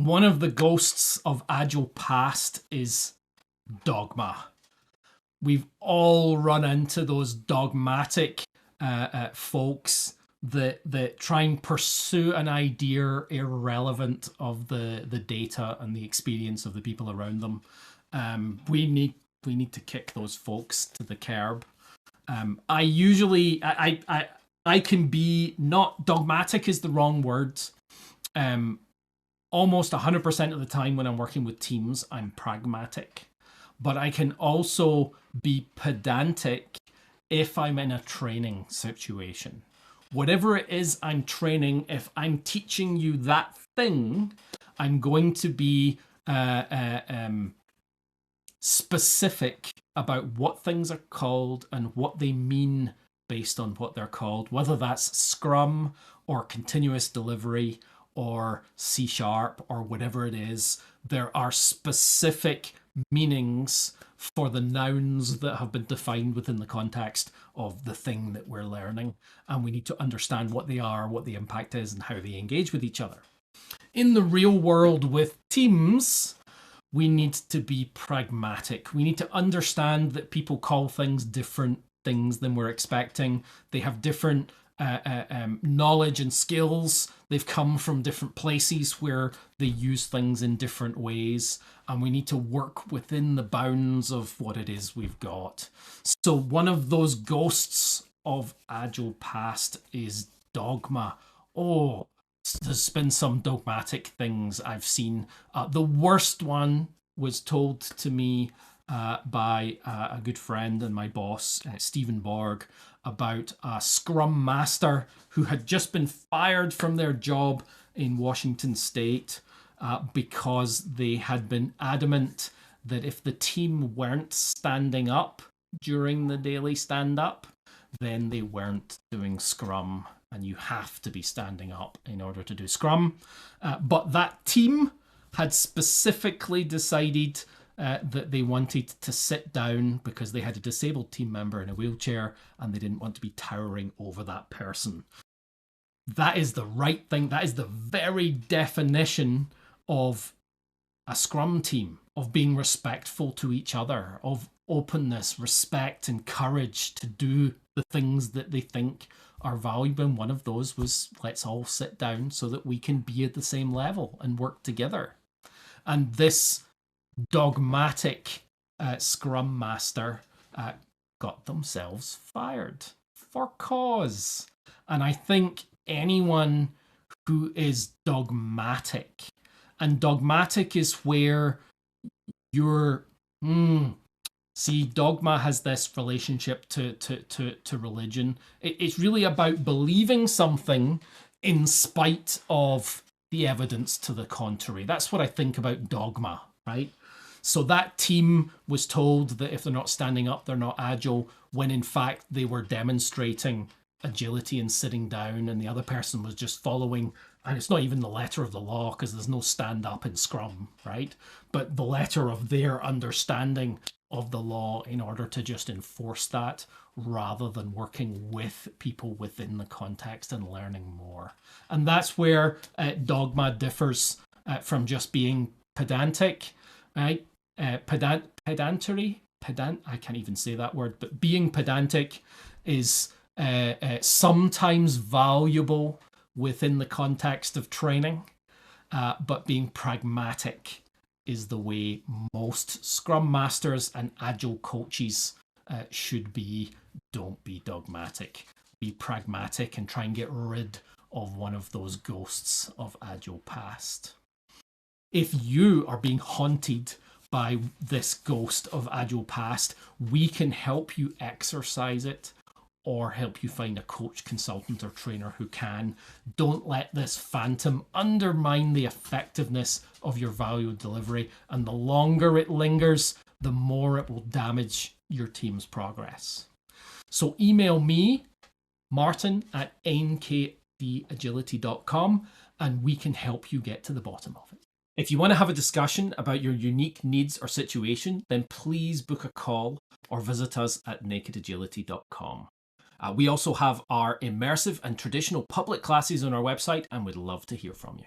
One of the ghosts of Agile past is dogma. We've all run into those dogmatic folks that try and pursue an idea irrelevant of the data and the experience of the people around them. We need to kick those folks to the curb. I can be, not dogmatic is the wrong word. Almost 100% of the time when I'm working with teams, I'm pragmatic. But I can also be pedantic if I'm in a training situation. Whatever it is I'm training, if I'm teaching you that thing, I'm going to be specific about what things are called and what they mean based on what they're called, whether that's Scrum or continuous delivery or C# or whatever it is. There are specific meanings for the nouns that have been defined within the context of the thing that we're learning, and we need to understand what they are, what the impact is, and how they engage with each other. In the real world with teams, we need to be pragmatic. We need to understand that people call things different things than we're expecting. They have different knowledge and skills. They've come from different places where they use things in different ways, and we need to work within the bounds of what it is we've got. So one of those ghosts of Agile past is dogma. Oh, there's been some dogmatic things I've seen. The worst one was told to me by a good friend and my boss, Stephen Borg, about a Scrum Master who had just been fired from their job in Washington State because they had been adamant that if the team weren't standing up during the daily stand-up, then they weren't doing Scrum, and you have to be standing up in order to do Scrum. But that team had specifically decided that they wanted to sit down because they had a disabled team member in a wheelchair and they didn't want to be towering over that person. That is the right thing. That is the very definition of a Scrum team, of being respectful to each other, of openness, respect, and courage to do the things that they think are valuable. And one of those was, let's all sit down so that we can be at the same level and work together. And this dogmatic Scrum Master got themselves fired for cause. And I think anyone who is dogmatic, and dogmatic is where you're see, dogma has this relationship to religion. It's really about believing something in spite of the evidence to the contrary. That's what I think about dogma, right? So that team was told that if they're not standing up, they're not agile, when in fact they were demonstrating agility and sitting down, and the other person was just following. And it's not even the letter of the law because there's no stand up in Scrum, right? But the letter of their understanding of the law in order to just enforce that, rather than working with people within the context and learning more. And that's where dogma differs from just being pedantic, right? Pedantry, I can't even say that word, but being pedantic is sometimes valuable within the context of training, but being pragmatic is the way most Scrum Masters and Agile coaches should be. Don't be dogmatic. Be pragmatic and try and get rid of one of those ghosts of Agile past. If you are being haunted by this ghost of Agile past, we can help you exercise it, or help you find a coach, consultant, or trainer who can. Don't let this phantom undermine the effectiveness of your value delivery. And the longer it lingers, the more it will damage your team's progress. So email me, martin@nkdagility.com, and we can help you get to the bottom of it. If you want to have a discussion about your unique needs or situation, then please book a call or visit us at nakedagility.com. We also have our immersive and traditional public classes on our website, and we'd love to hear from you.